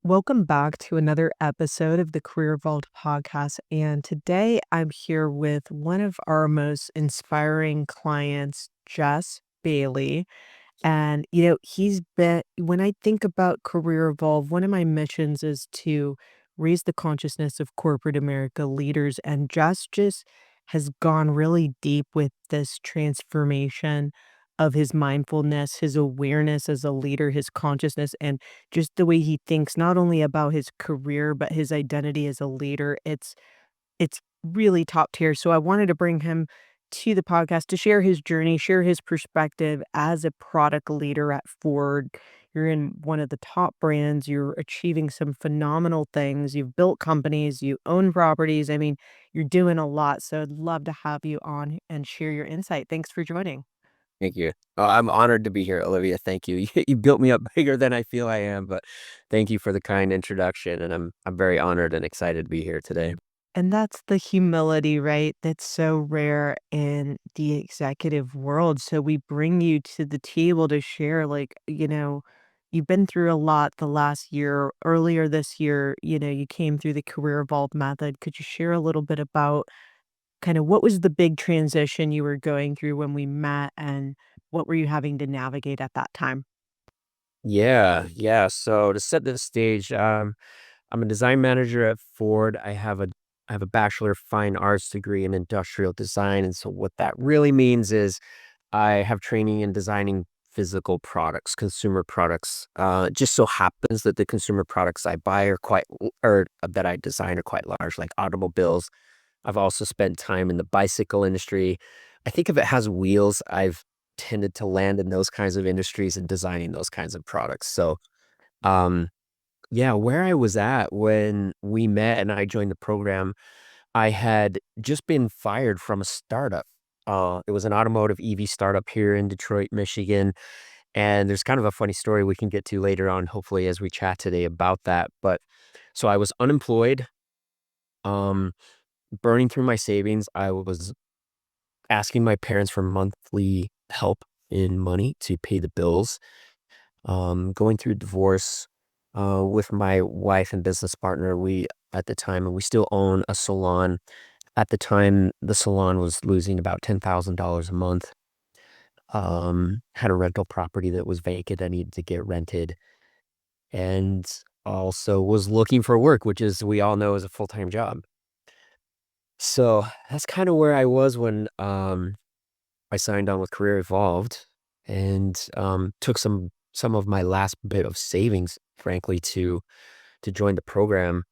Welcome back to another episode of the Career Vault podcast. And today I'm here with one of our most inspiring clients, Jess Baillie. And, he's been, when I think about Career Evolve, one of my missions is to raise the consciousness of corporate America leaders. And just has gone really deep with this transformation of his mindfulness, his awareness as a leader, his consciousness, and just the way he thinks, not only about his career, but his identity as a leader. It's really top tier, so I wanted to bring him to the podcast to share his journey, share his perspective as a product leader at Ford. You're in one of the top brands, you're achieving some phenomenal things, you've built companies, you own properties, I mean, you're doing a lot, so I'd love to have you on and share your insight. Thanks for joining. Thank you. I'm honored to be here, Olivia. Thank you. You built me up bigger than I feel I am, but thank you for the kind introduction, and I'm very honored and excited to be here today. And that's the humility, right? That's so rare in the executive world. So we bring you to the table to share, like, you've been through a lot the last year. Earlier this year, you came through the Career Evolved method. Could you share a little bit about kind of what was the big transition you were going through when we met and what were you having to navigate at that time? Yeah. So to set the stage, I'm a design manager at Ford. I have a Bachelor of Fine Arts degree in industrial design, and so what that really means is I have training in designing physical products, consumer products. It just so happens that the consumer products I buy are or that I design are quite large, like automobiles. I've also spent time in the bicycle industry. I think if it has wheels, I've tended to land in those kinds of industries and designing those kinds of products. So, um, yeah, where I was at when we met and I joined the program, I had just been fired from a startup. It was an automotive EV startup here in Detroit, Michigan. And there's kind of a funny story we can get to later on, hopefully, as we chat today about that. But so I was unemployed, um, burning through my savings. I was asking my parents for monthly help in money to pay the bills, going through divorce with my wife and business partner. We at the time, and we still own a salon. At the time, the salon was losing about $10,000 a month. Had a rental property that was vacant that needed to get rented, and also was looking for work, which is we all know is a full time job. So that's kind of where I was when I signed on with Career Evolved and took some of my last bit of savings, frankly, to join the program.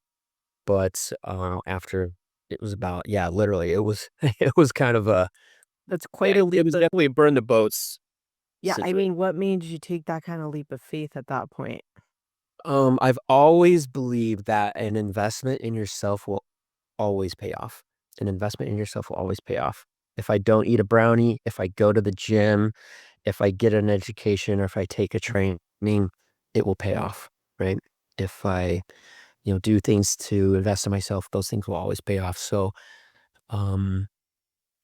But after it was about literally it was it was kind of a That's quite a it leap was of, definitely a burn the boats yeah, I situation. mean, what made you take that kind of leap of faith at that point? I've always believed that an investment in yourself will always pay off. An investment in yourself will always pay off. If I don't eat a brownie, if I go to the gym, if I get an education, or if I take a training, it will pay off, right? If I, do things to invest in myself, those things will always pay off. So, um,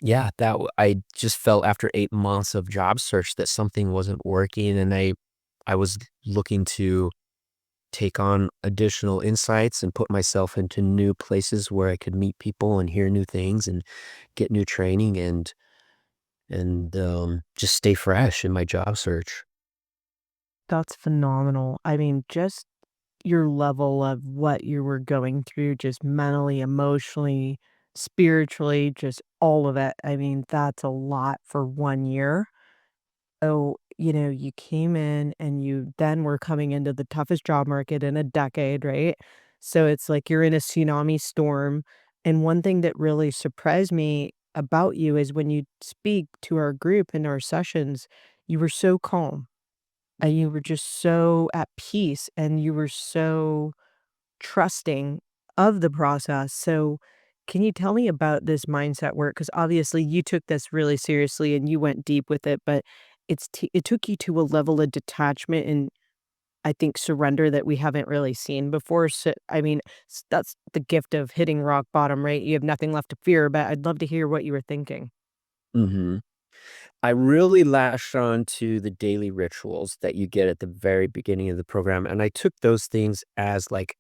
yeah, I just felt after 8 months of job search that something wasn't working, and I was looking to take on additional insights and put myself into new places where I could meet people and hear new things and get new training and just stay fresh in my job search. That's phenomenal. I mean, just your level of what you were going through, just mentally, emotionally, spiritually, just all of it. I mean, that's a lot for 1 year. So, you came in and you then were coming into the toughest job market in a decade, right? So it's like you're in a tsunami storm. And one thing that really surprised me about you is when you speak to our group in our sessions, you were so calm and you were just so at peace and you were so trusting of the process. So, can you tell me about this mindset work? Because obviously you took this really seriously and you went deep with it, but it took you to a level of detachment and I think surrender that we haven't really seen before. So, I mean, that's the gift of hitting rock bottom, right? You have nothing left to fear, but I'd love to hear what you were thinking. Mhm. I really latched on to the daily rituals that you get at the very beginning of the program, and I took those things as like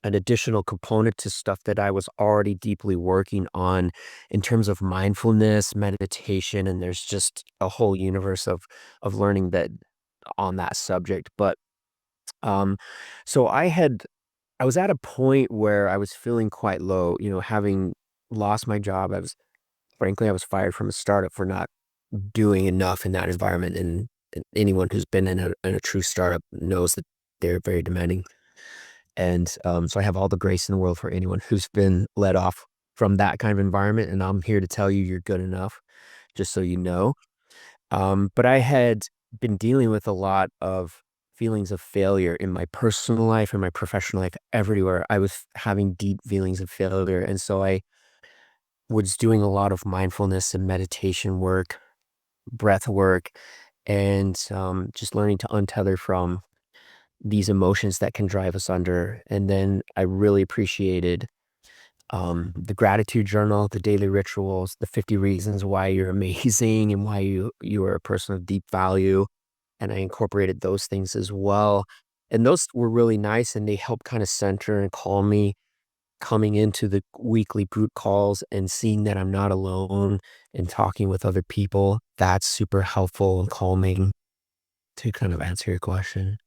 an additional component to stuff that I was already deeply working on in terms of mindfulness, meditation, and there's just a whole universe of learning that on that subject. But um, so I was at a point where I was feeling quite low, having lost my job. I was fired from a startup for not doing enough in that environment. And anyone who's been in a true startup knows that they're very demanding. And so I have all the grace in the world for anyone who's been let off from that kind of environment. And I'm here to tell you you're good enough, just so you know. But I had been dealing with a lot of feelings of failure in my personal life and my professional life everywhere. I was having deep feelings of failure. And so I was doing a lot of mindfulness and meditation work, breath work, and just learning to untether from these emotions that can drive us under. And then I really appreciated the gratitude journal, the daily rituals, the 50 reasons why you're amazing and why you are a person of deep value. And I incorporated those things as well. And those were really nice and they helped kind of center and calm me coming into the weekly group calls and seeing that I'm not alone and talking with other people. That's super helpful and calming to kind of answer your question.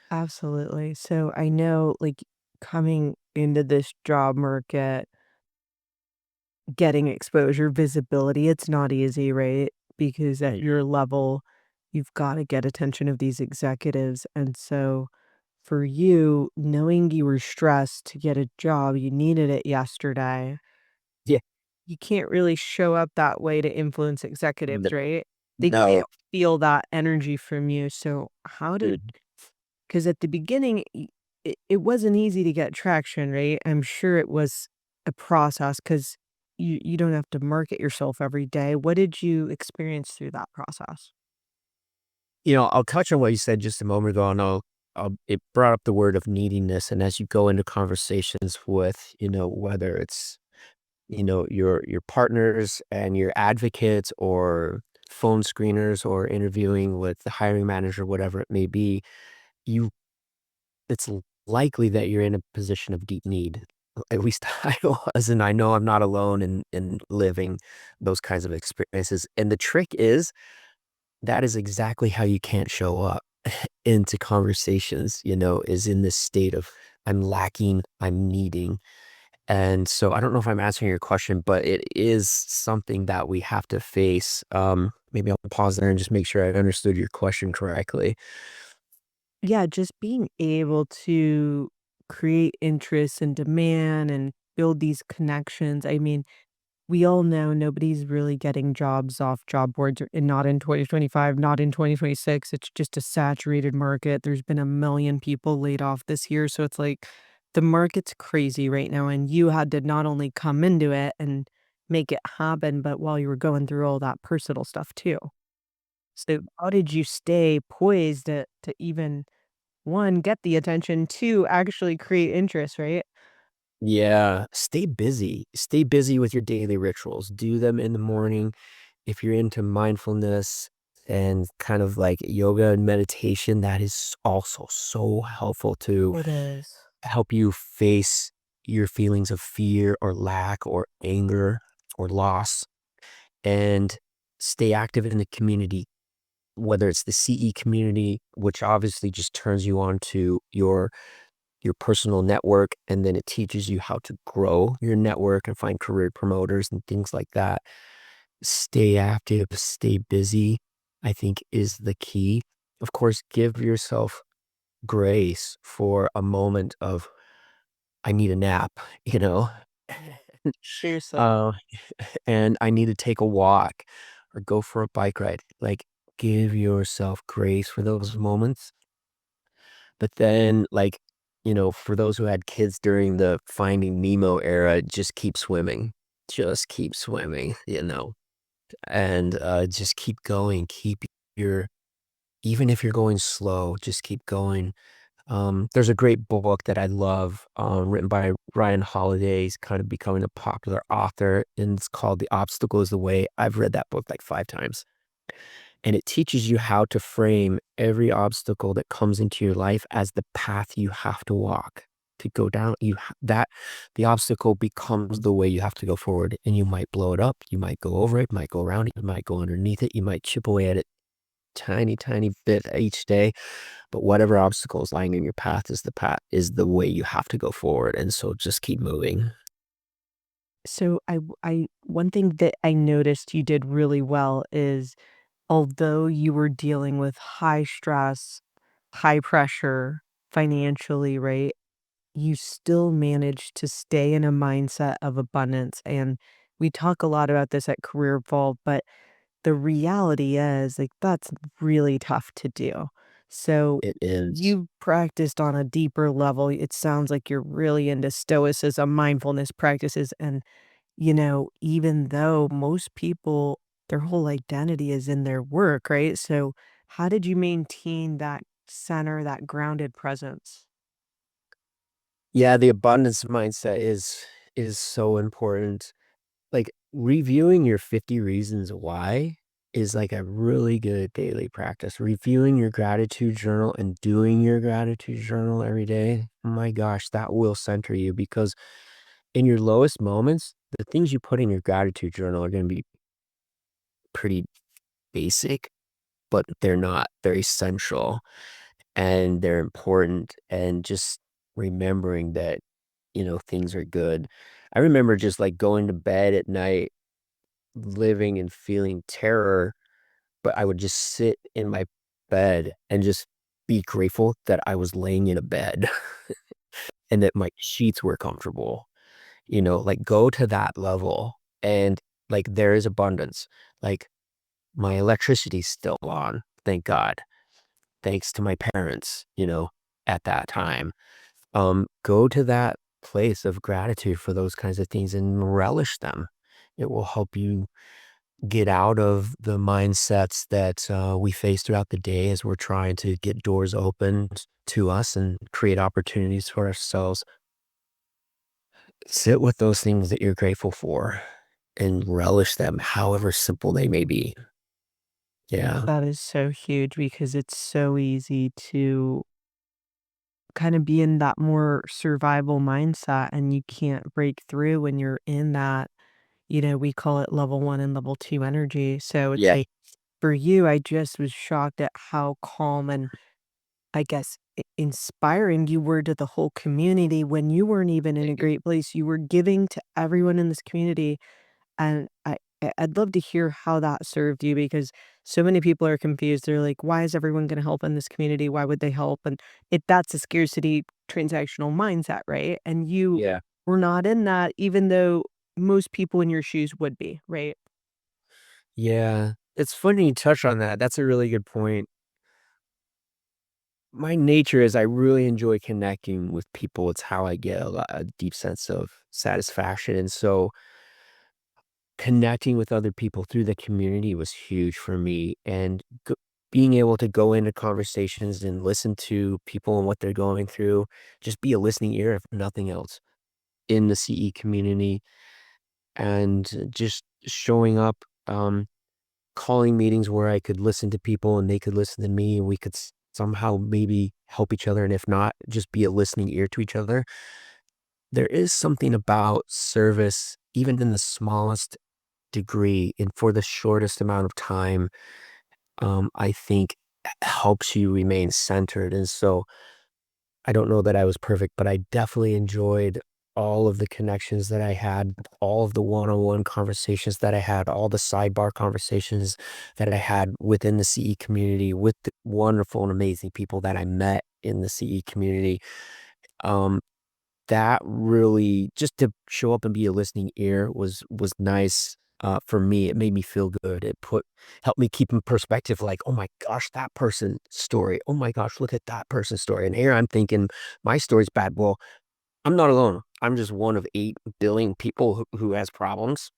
Absolutely. So I know, like, coming into this job market, getting exposure, visibility, it's not easy, right? Because at your level, you've got to get attention of these executives. And so for you, knowing you were stressed to get a job, you needed it yesterday. Yeah. You can't really show up that way to influence executives, No. right? They No. can't feel that energy from you. So how did, Mhm. because at the beginning, it wasn't easy to get traction, right? I'm sure it was a process because you don't have to market yourself every day. What did you experience through that process? I'll touch on what you said just a moment ago, and it brought up the word of neediness. And as you go into conversations with, whether it's, your partners and your advocates or phone screeners or interviewing with the hiring manager, whatever it may be, you likely that you're in a position of deep need. At least I was, and I know I'm not alone in living those kinds of experiences. And the trick is that is exactly how you can't show up into conversations, is in this state of I'm lacking, I'm needing. And so I don't know if I'm answering your question, but it is something that we have to face. Maybe I'll pause there and just make sure I understood your question correctly. Yeah, just being able to create interest and demand and build these connections. I mean, we all know nobody's really getting jobs off job boards and not in 2025, not in 2026. It's just a saturated market. There's been a million people laid off this year. So it's like the market's crazy right now. And you had to not only come into it and make it happen, but while you were going through all that personal stuff too. So how did you stay poised to even one, get the attention, two, actually create interest, right? Yeah, stay busy. Stay busy with your daily rituals. Do them in the morning. If you're into mindfulness and kind of like yoga and meditation, that is also so helpful to It is. help you face your feelings of fear or lack or anger or loss and stay active in the community, whether it's the CE community, which obviously just turns you on to your personal network, and then it teaches you how to grow your network and find career promoters and things like that. Stay active, stay busy, I think is the key. Of course, give yourself grace for a moment of I need a nap, you know? Seriously. Uh, and I need to take a walk or go for a bike ride. Like, give yourself grace for those moments. But then, like, for those who had kids during the Finding Nemo era, just keep swimming. Just keep swimming, and just keep going. Keep your, even if you're going slow, just keep going. There's a great book that I love, written by Ryan Holiday. He's kind of becoming a popular author, and it's called The Obstacle is the Way. I've read that book like 5 times. And it teaches you how to frame every obstacle that comes into your life as the path you have to walk to go down. That the obstacle becomes the way you have to go forward. And you might blow it up, you might go over it, might go around it, you might go underneath it, you might chip away at it tiny, tiny bit each day. But whatever obstacle is lying in your path is the way you have to go forward. And so just keep moving. So one thing that I noticed you did really well is although you were dealing with high stress, high pressure financially, right? You still managed to stay in a mindset of abundance. And we talk a lot about this at Career Vault, but the reality is, like, that's really tough to do. So, It is. you practiced on a deeper level. It sounds like you're really into stoicism, mindfulness practices, and, even though most people, their whole identity is in their work, right? So, how did you maintain that center, that grounded presence? Yeah, the abundance mindset is so important. Like, reviewing your 50 reasons why is like a really good daily practice. Reviewing your gratitude journal and doing your gratitude journal every day. Oh my gosh, that will center you because in your lowest moments, the things you put in your gratitude journal are going to be pretty basic, but they're not. They're essential and they're important. And just remembering that, things are good. I remember just like going to bed at night living and feeling terror, but I would just sit in my bed and just be grateful that I was laying in a bed and that my sheets were comfortable, like go to that level and like there is abundance. Like my electricity's still on, thank God, thanks to my parents, at that time. Go to that place of gratitude for those kinds of things and relish them. It will help you get out of the mindsets that we face throughout the day as we're trying to get doors open to us and create opportunities for ourselves. Sit with those things that you're grateful for and relish them, however simple they may be. Yeah. That is so huge because it's so easy to kind of be in that more survival mindset and you can't break through when you're in that, we call it level 1 and level 2 energy. So it's Yeah. like for you, I just was shocked at how calm and I guess inspiring you were to the whole community when you weren't even in a Thank you. great place. You were giving to everyone in this community and I'd love to hear how that served you because so many people are confused. They're like, "Why is everyone gonna help in this community? Why would they help?" And that's a scarcity transactional mindset, right? And you Yeah. were not in that, even though most people in your shoes would be, right? Yeah. It's funny you touch on that. That's a really good point. My nature is I really enjoy connecting with people. It's how I get a deep sense of satisfaction. And so connecting with other people through the community was huge for me. And being able to go into conversations and listen to people and what they're going through, just be a listening ear, if nothing else, in the CE community and just showing up. Calling meetings where I could listen to people and they could listen to me and we could somehow maybe help each other. And if not, just be a listening ear to each other. There is something about service, even in the smallest degree and for the shortest amount of time, I think helps you remain centered. And so I don't know that I was perfect, but I definitely enjoyed all of the connections that I had, all of the one-on-one conversations that I had, all the sidebar conversations that I had within the CE community with the wonderful and amazing people that I met in the CE community. Um, that really just to show up and be a listening ear was nice. For me, it made me feel good. Helped me keep in perspective, like, oh my gosh, that person's story. Oh my gosh, look at that person's story. And here I'm thinking my story's bad. Well, I'm not alone. I'm just one of 8 billion people who has problems.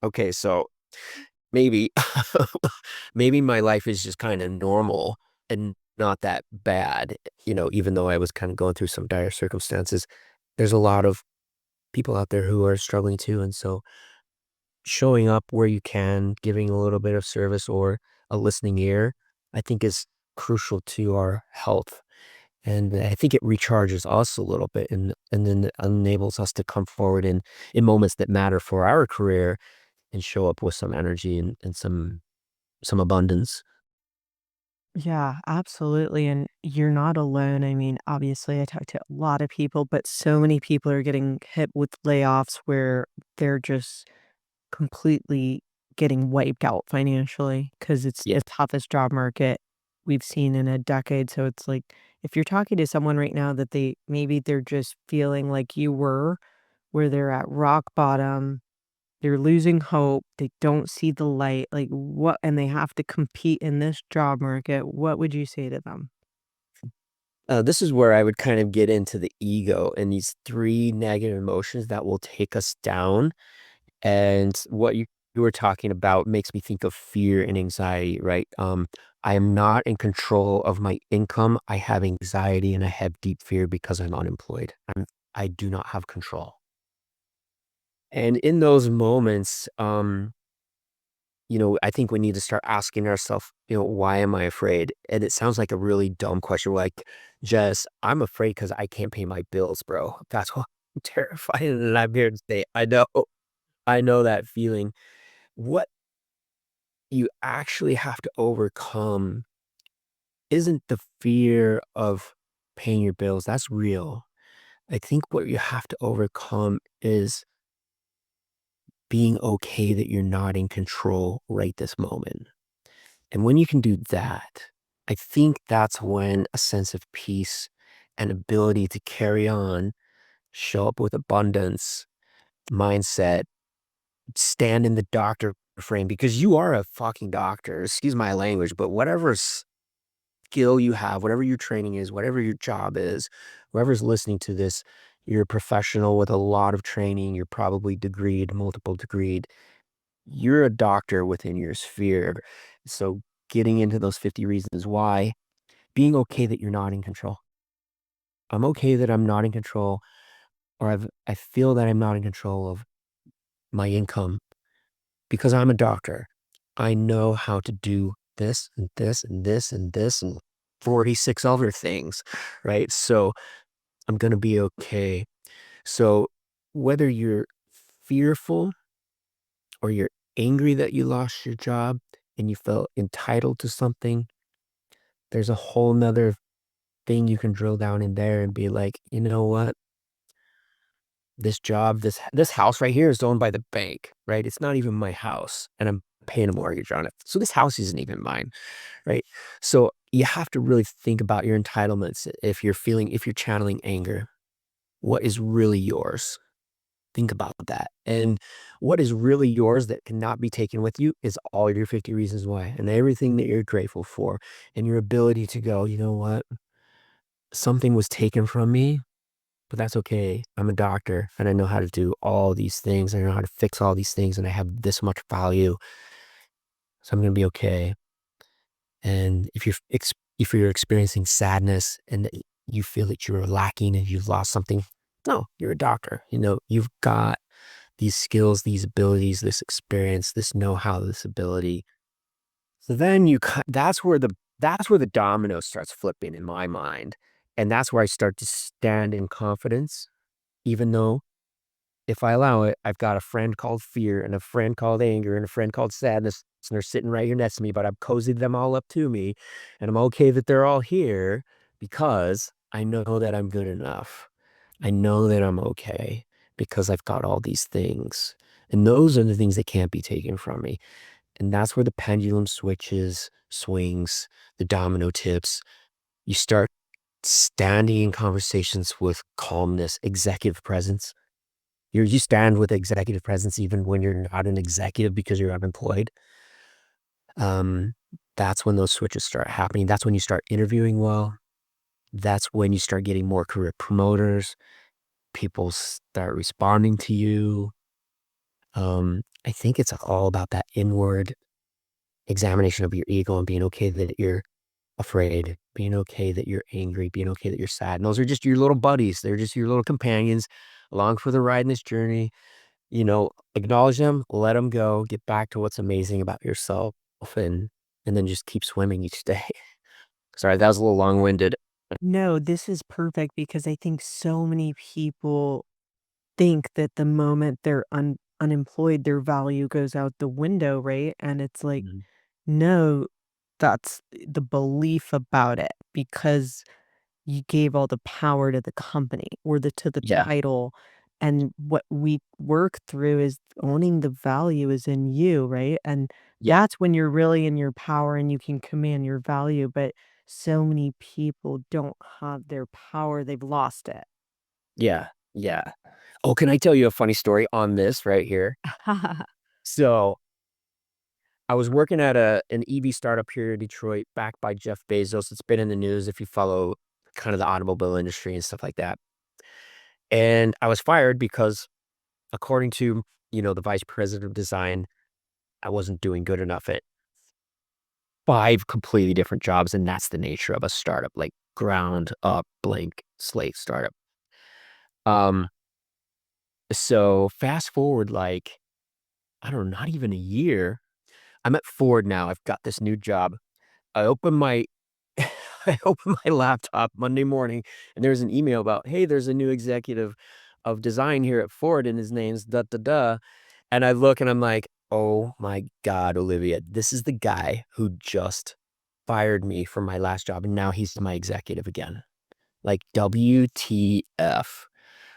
Okay, so maybe maybe my life is just kind of normal and not that bad, even though I was kind of going through some dire circumstances. There's a lot of people out there who are struggling too, and so showing up where you can, giving a little bit of service or a listening ear, I think is crucial to our health. And I think it recharges us a little bit and then enables us to come forward in moments that matter for our career and show up with some energy and some abundance. Yeah, absolutely. And you're not alone. I mean, obviously, I talk to a lot of people, but so many people are getting hit with layoffs where they're just completely getting wiped out financially because it's Yeah. the toughest job market we've seen in a decade. So it's like if you're talking to someone right now that they're just feeling like you were, where they're at rock bottom, they're losing hope, they don't see the light, like what, and they have to compete in this job market, what would you say to them? This is where I would kind of get into the ego and these three negative emotions that will take us down. And what you were talking about makes me think of fear and anxiety, right? I am not in control of my income. I have anxiety and I have deep fear because I'm unemployed. I do not have control. And in those moments, I think we need to start asking ourselves, why am I afraid? And it sounds like a really dumb question. Like, Jess, I'm afraid because I can't pay my bills, bro. That's why I'm terrified. And I'm here to say, I know that feeling. What you actually have to overcome isn't the fear of paying your bills. That's real. I think what you have to overcome is being okay that you're not in control right this moment. And when you can do that, I think that's when a sense of peace and ability to carry on, show up with abundance, mindset, stand in the doctor frame because you are a fucking doctor. Excuse my language, but whatever skill you have, whatever your training is, whatever your job is, whoever's listening to this, you're a professional with a lot of training. You're probably degreed, multiple degreed. You're a doctor within your sphere. So getting into those 50 reasons why, being okay that you're not in control. I'm okay that I'm not in control, or I feel that I'm not in control of my income because I'm a doctor. I know how to do this and this and this and this and 46 other things, right? So I'm going to be okay. So whether you're fearful or you're angry that you lost your job and you felt entitled to something, there's a whole nother thing you can drill down in there and be like, you know what? This job, this house right here is owned by the bank, right? It's not even my house, and I'm paying a mortgage on it. So this house isn't even mine, right? So you have to really think about your entitlements. If you're channeling anger, what is really yours? Think about that. And what is really yours that cannot be taken with you is all your 50 reasons why and everything that you're grateful for and your ability to go, you know what? Something was taken from me, but that's okay. I'm a doctor and I know how to do all these things. I know how to fix all these things and I have this much value. So I'm going to be okay. And if you're experiencing sadness and that you feel that you're lacking and you've lost something, no, you're a doctor. You've got these skills, these abilities, this experience, this know-how, this ability. So then that's where the domino starts flipping in my mind. And that's where I start to stand in confidence, even though if I allow it, I've got a friend called fear and a friend called anger and a friend called sadness. And they're sitting right here next to me, but I've cozied them all up to me. And I'm okay that they're all here because I know that I'm good enough. I know that I'm okay because I've got all these things. And those are the things that can't be taken from me. And that's where the pendulum swings, the domino tips. You start standing in conversations with calmness, executive presence. You stand with executive presence even when you're not an executive because you're unemployed. Um, that's when those switches start happening. That's when you start interviewing well. That's when you start getting more career promoters. People start responding to you. I think it's all about that inward examination of your ego and being okay that you're afraid, being okay that you're angry, being okay that you're sad. And those are just your little buddies. They're just your little companions along for the ride in this journey. acknowledge them, let them go, get back to what's amazing about yourself, and and then just keep swimming each day. Sorry, that was a little long-winded. No, this is perfect because I think so many people think that the moment they're unemployed, their value goes out the window, right? And it's like, Mhm. no, that's the belief about it because you gave all the power to the company or the Yeah, title. And what we work through is owning the value is in you, right? And yeah, that's when you're really in your power and you can command your value. But so many people don't have their power, they've lost it. yeah, yeah. Oh, can I tell you a funny story on this right here? So, I was working at an EV startup here in Detroit backed by Jeff Bezos. It's been in the news if you follow kind of the automobile industry and stuff like that. And I was fired because according to, the vice president of design, I wasn't doing good enough at 5 completely different jobs, and that's the nature of a startup, like ground up blank slate startup. Um, so fast forward like, I don't know, not even a year. I'm at Ford now. I've got this new job. I open my I open my laptop Monday morning and there's an email about, "Hey, there's a new executive of design here at Ford and his name's da da da." And I look and I'm like, "Oh my God, Olivia, this is the guy who just fired me from my last job and now he's my executive again." Like, WTF.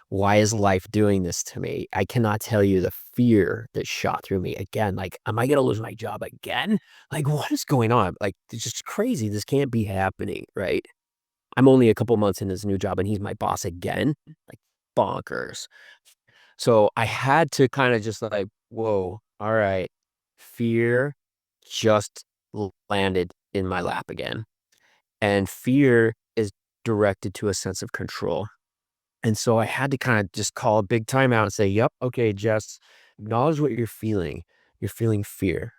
Why is life doing this to me? I cannot tell you the fear that shot through me again. Like, am I gonna lose my job again? Like, what is going on? Like, it's just crazy. This can't be happening, right? I'm only a couple months in this new job and he's my boss again. Like, bonkers. So I had to kind of just like, whoa, all right. Fear just landed in my lap again. And fear is directed to a sense of control. And so I had to kind of just call a big timeout and say, yep, okay, Jess, acknowledge what you're feeling. You're feeling fear.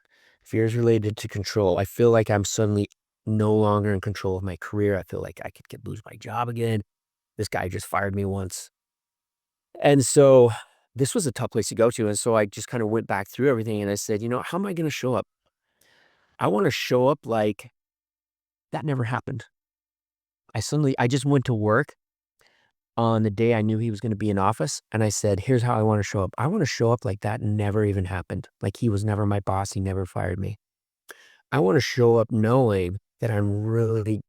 Fear is related to control. I feel like I'm suddenly no longer in control of my career. I feel like I could lose my job again. This guy just fired me once. And so this was a tough place to go to. And so I just kind of went back through everything and I said, how am I going to show up? I want to show up like that never happened. I just went to work on the day I knew he was gonna be in office, and I said, "Here's how I wanna show up. I wanna show up like that never even happened, like he was never my boss, he never fired me. I wanna show up knowing that I'm really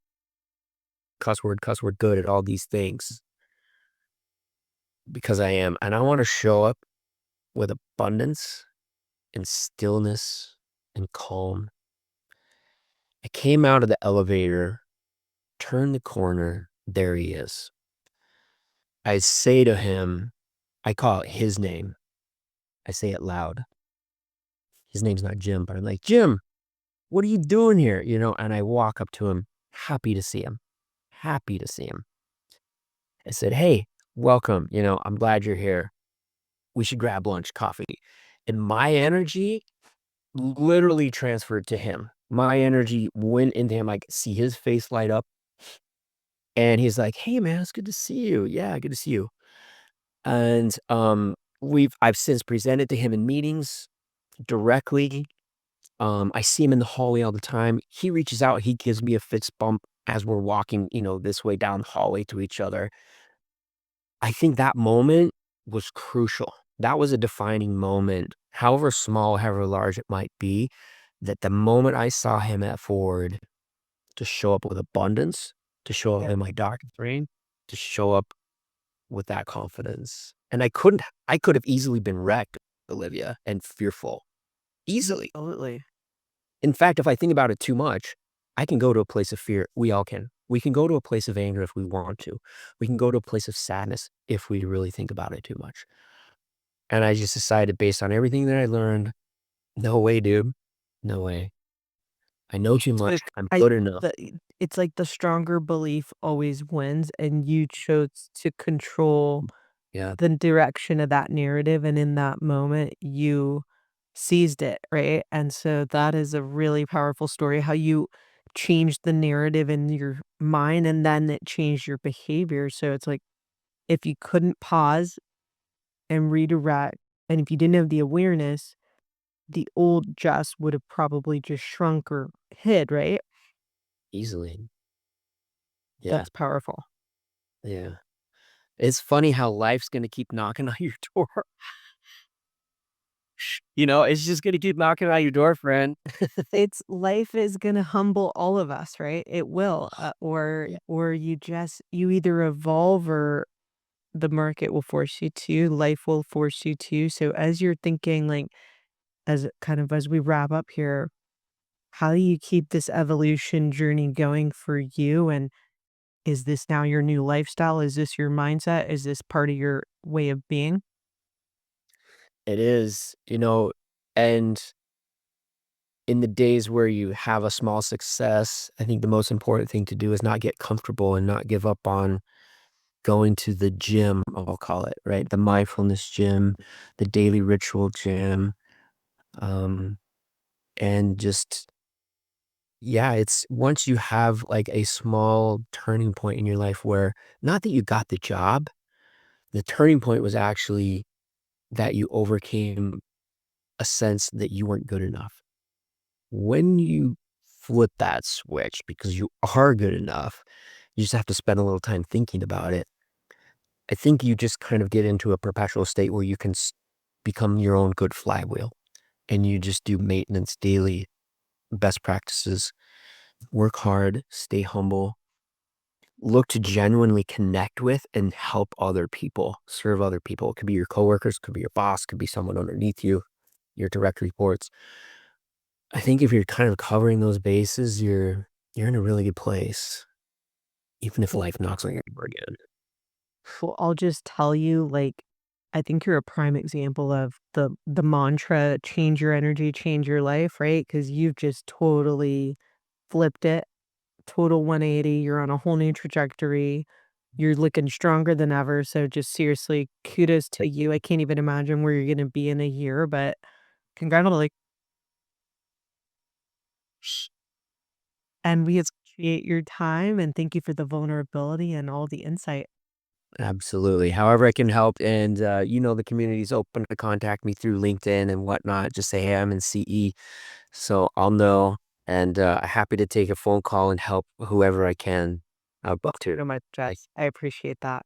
cuss word good at all these things because I am, and I wanna show up with abundance and stillness and calm." I came out of the elevator, turned the corner, there he is. I say to him, I call it his name. I say it loud. His name's not Jim, but I'm like, "Jim, what are you doing here?" And I walk up to him, happy to see him, happy to see him. I said, "Hey, welcome. I'm glad you're here. We should grab lunch, coffee." And my energy literally transferred to him. My energy went into him. I could see his face light up. And he's like, "Hey, man, it's good to see you. Yeah, good to see you." And I've since presented to him in meetings directly. I see him in the hallway all the time. He reaches out, he gives me a fist bump as we're walking, this way down the hallway to each other. I think that moment was crucial. That was a defining moment, however small, however large it might be, that the moment I saw him at Ford to show up with abundance, to show up in my dark brain, to show up with that confidence. And I could have easily been wrecked, Olivia, and fearful. Easily. Absolutely. In fact, if I think about it too much, I can go to a place of fear. We all can. We can go to a place of anger if we want to. We can go to a place of sadness if we really think about it too much. And I just decided based on everything that I learned, no way, dude. No way. I know too So much. I'm I good enough. it's like the stronger belief always wins, and you chose to control Yeah. the direction of that narrative, and in that moment, you seized it, right? And so that is a really powerful story, how you changed the narrative in your mind, and then it changed your behavior. So it's like, if you couldn't pause and redirect, And if you didn't have the awareness, the old Jess would have probably just shrunk or hid, right? Easily. Yeah, That's powerful. yeah. It's funny how life's gonna keep knocking on your door. It's just gonna keep knocking on your door, friend. It's life is gonna humble all of us, right? It will, Yeah. or you either evolve or the market will force you to, life will force you to. So as you're thinking, like, as we wrap up here, how do you keep this evolution journey going for you? And is this now your new lifestyle? Is this your mindset? Is this part of your way of being? It is, and in the days where you have a small success, I think the most important thing to do is not get comfortable and not give up on going to the gym, I'll call it, right? The mindfulness gym, the daily ritual gym, um, and just yeah, it's once you have, like, a small turning point in your life where not that you got the job, the turning point was actually that you overcame a sense that you weren't good enough. When you flip that switch because you are good enough, you just have to spend a little time thinking about it. I think you just kind of get into a perpetual state where you can become your own good flywheel and you just do maintenance daily, best practices, work hard, stay humble, look to genuinely connect with and help other people, serve other people. It could be your coworkers, could be your boss, could be someone underneath you, your direct reports. I think if you're kind of covering those bases, you're in a really good place, even if life knocks on your door again. Well, I'll just tell you, like, I think you're a prime example of the mantra, change your energy, change your life, right? Because you've just totally flipped it, total 180. You're on a whole new trajectory. You're looking stronger than ever. So just seriously, kudos to you. I can't even imagine where you're gonna be in a year, but congratulations. And we appreciate your time and thank you for the vulnerability and all the insight. Absolutely. However I can help, and the community's open to contact me through LinkedIn and whatnot. Just say, hey, I'm in CE, so I'll know. And happy to take a phone call and help whoever I can. I'd love to. So much, Like, Jess. I appreciate that.